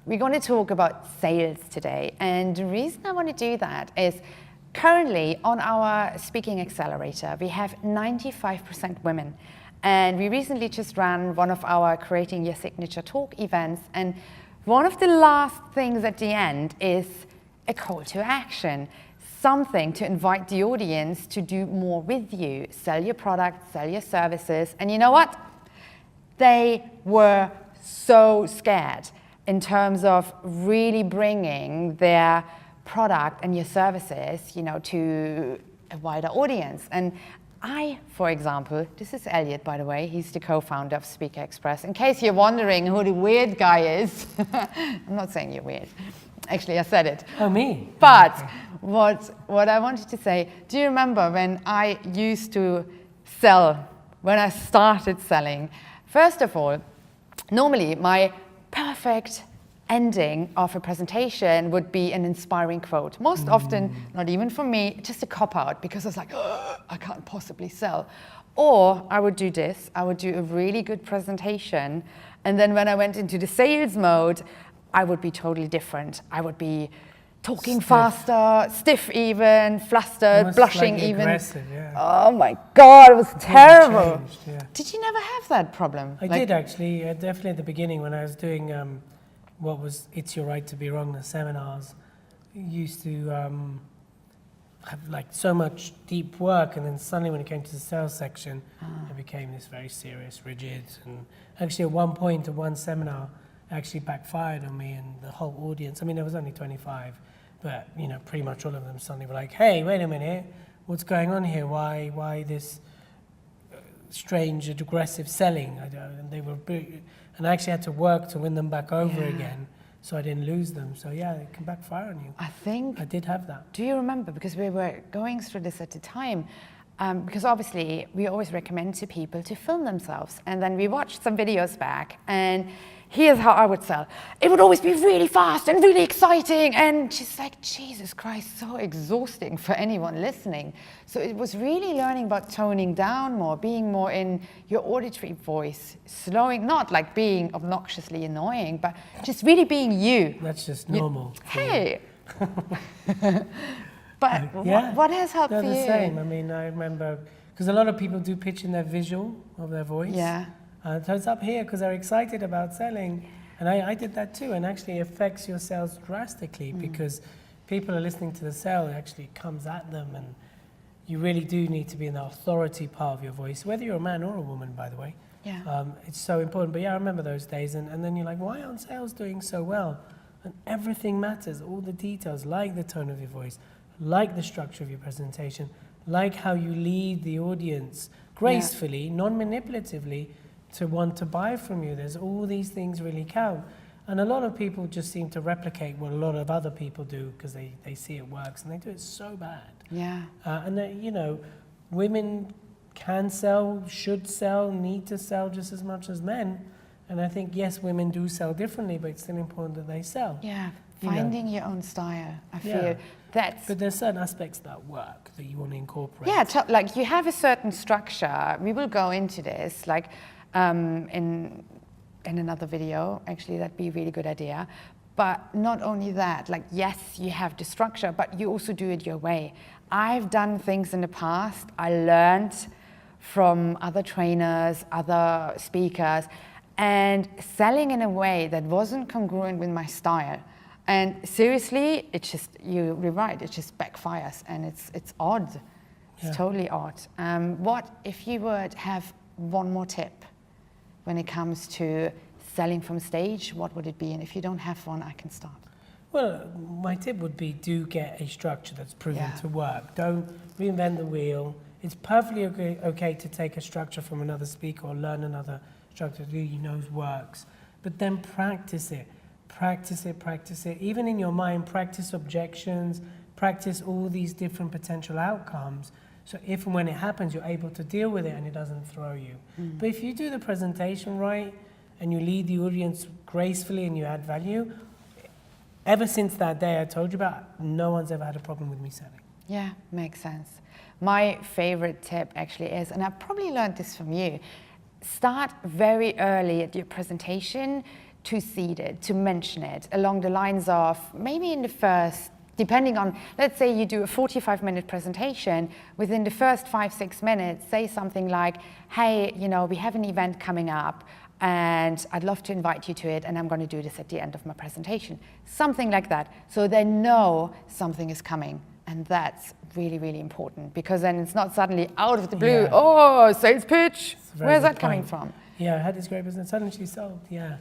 we're going to talk about sales today. And the reason I want to do that is currently on our Speaking Accelerator, we have 95% women. And we recently just ran one of our Creating Your Signature Talk events. And one of the last things at the end is a call to action, something to invite the audience to do more with you, sell your products, sell your services. And you know what? They were so scared in terms of really bringing their product and your services, to a wider audience. And I, for example, this is Elliot, by the way, he's the co-founder of Speaker Express. In case you're wondering who the weird guy is, I'm not saying you're weird. Actually, I said it. Oh, me? But okay. what I wanted to say, do you remember when I used to sell, when I started selling? First of all, normally my perfect ending of a presentation would be an inspiring quote. Most often, not even for me, just a cop-out, because I was like, oh, I can't possibly sell. Or I would do this, I would do a really good presentation, and then when I went into the sales mode, I would be totally different. I would be talking faster, stiff even, flustered, blushing like even. Aggressive, yeah. Oh my God, it was terrible. Changed, yeah. Did you never have that problem? I did actually, definitely at the beginning when I was doing what was It's Your Right to Be Wrong, the seminars. I used to have like so much deep work, and then suddenly when it came to the sales section, it became this very serious, rigid, and actually at one point at one seminar, actually backfired on me and the whole audience. I mean, there was only 25, but pretty much all of them suddenly were like, "Hey, wait a minute, what's going on here? Why this strange and aggressive selling?" And they were, and I actually had to work to win them back over again, so I didn't lose them. So yeah, it can backfire on you. I think I did have that. Do you remember? Because we were going through this at the time. Because obviously we always recommend to people to film themselves, and then we watched some videos back, and here's how I would sell. It would always be really fast and really exciting, and just like, Jesus Christ, so exhausting for anyone listening. So it was really learning about toning down more, being more in your auditory voice, slowing, not like being obnoxiously annoying, but just really being you. That's just normal. Hey. But what has helped for you? The same. I mean, I remember, because a lot of people do pitch in their visual of their voice. Yeah. So it's up here because they're excited about selling. And I did that too, and actually affects your sales drastically because people are listening to the sale, it actually comes at them, and you really do need to be in the authority part of your voice, whether you're a man or a woman, by the way. Yeah. It's so important. But yeah, I remember those days, and then you're like, why aren't sales doing so well? And everything matters, all the details, like the tone of your voice, like the structure of your presentation, like how you lead the audience gracefully, non-manipulatively, to want to buy from you. There's all these things really count. And a lot of people just seem to replicate what a lot of other people do because they see it works, and they do it so bad. Yeah. And women can sell, should sell, need to sell just as much as men. And I think, yes, women do sell differently, but it's still important that they sell. Yeah. Finding your own style, I feel that's. But there's certain aspects that work that you want to incorporate. Yeah, like you have a certain structure. We will go into this, like in another video. Actually, that'd be a really good idea. But not only that, like yes, you have the structure, but you also do it your way. I've done things in the past. I learned from other trainers, other speakers, and selling in a way that wasn't congruent with my style. And seriously, it's just, you're right, it just backfires, and it's odd. It's totally odd. What if you would have one more tip when it comes to selling from stage, what would it be? And if you don't have one, I can start. Well, my tip would be do get a structure that's proven to work. Don't reinvent the wheel. It's perfectly okay to take a structure from another speaker or learn another structure that you know works, but then practice it. Practice it, practice it. Even in your mind, practice objections, practice all these different potential outcomes. So if and when it happens, you're able to deal with it and it doesn't throw you. But if you do the presentation right and you lead the audience gracefully and you add value, ever since that day I told you about, no one's ever had a problem with me selling. Yeah, makes sense. My favorite tip actually is, and I probably learned this from you, start very early at your presentation to seed it, to mention it along the lines of maybe in the first, depending on, let's say you do a 45-minute presentation, within the first 5-6 minutes, say something like, hey, you know, we have an event coming up and I'd love to invite you to it, and I'm going to do this at the end of my presentation. Something like that. So they know something is coming. And that's really, really important, because then it's not suddenly out of the blue, Yeah. oh, sales pitch. Where's that coming point. from? Yeah, I had this great business, suddenly she sold. Yeah,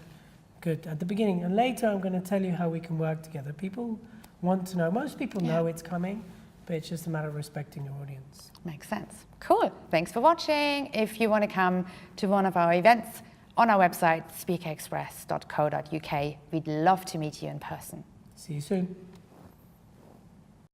good. At the beginning. And later I'm going to tell you how we can work together. People want to know. Most people know it's coming, but it's just a matter of respecting your audience. Makes sense. Cool. Thanks for watching. If you want to come to one of our events on our website, speakerexpress.co.uk, we'd love to meet you in person. See you soon.